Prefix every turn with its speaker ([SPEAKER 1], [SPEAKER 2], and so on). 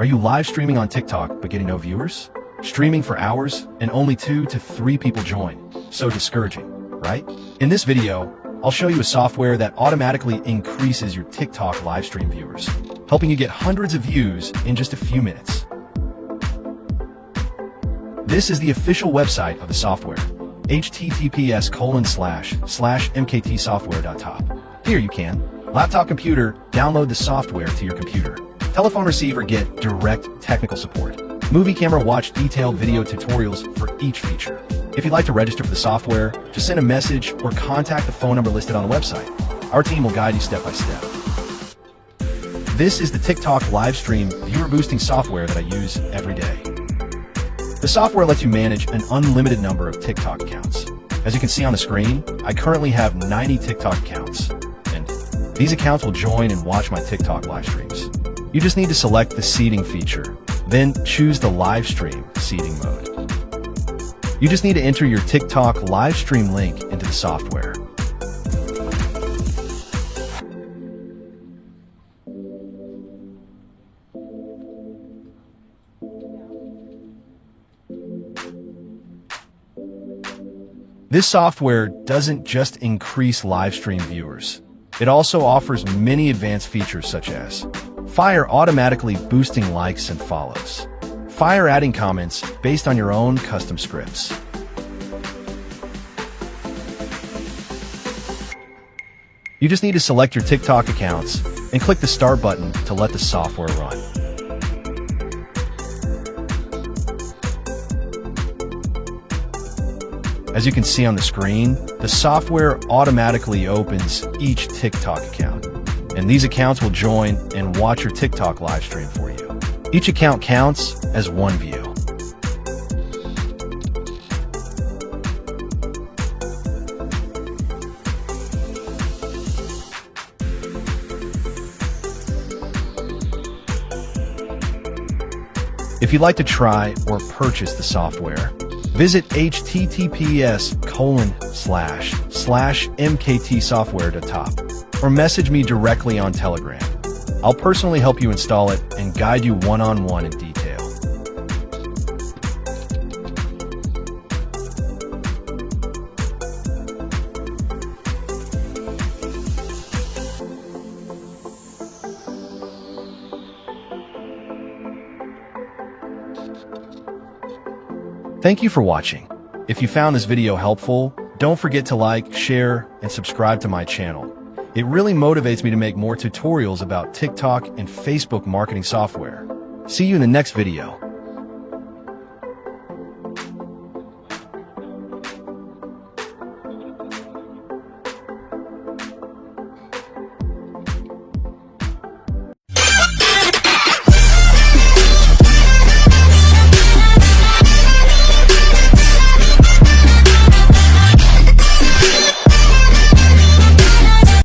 [SPEAKER 1] Are you live streaming on TikTok but getting no viewers? Streaming for hours and only 2 to 3 people join. So discouraging, right? In this video, I'll show you a software that automatically increases your TikTok live stream viewers, helping you get hundreds of views in just a few minutes. This is the official website of the software, https://mktsoftware.top. Here you can, laptop computer, download the software to your computer. Telephone receiver, get direct technical support. Movie camera, watch detailed video tutorials for each feature. If you'd like to register for the software, just send a message or contact the phone number listed on the website. Our team will guide you step by step. This is the TikTok live stream viewer boosting software that I use every day. The software lets you manage an unlimited number of TikTok accounts. As you can see on the screen, I currently have 90 TikTok accounts, and these accounts will join and watch my TikTok live streams. You just need to select the seating feature, then choose the live stream seating mode. You just need to enter your TikTok live stream link into the software. This software doesn't just increase live stream viewers. It also offers many advanced features such as Fire automatically boosting likes and follows, Fire adding comments based on your own custom scripts. You just need to select your TikTok accounts and click the start button to let the software run. As you can see on the screen, the software automatically opens each TikTok account, and these accounts will join and watch your TikTok live stream for you. Each account counts as one view. If you'd like to try or purchase the software, visit https://mktsoftware.top or message me directly on Telegram. I'll personally help you install it and guide you one-on-one in detail. Thank you for watching. If you found this video helpful, don't forget to like, share, and subscribe to my channel. It really motivates me to make more tutorials about TikTok and Facebook marketing software. See you in the next video.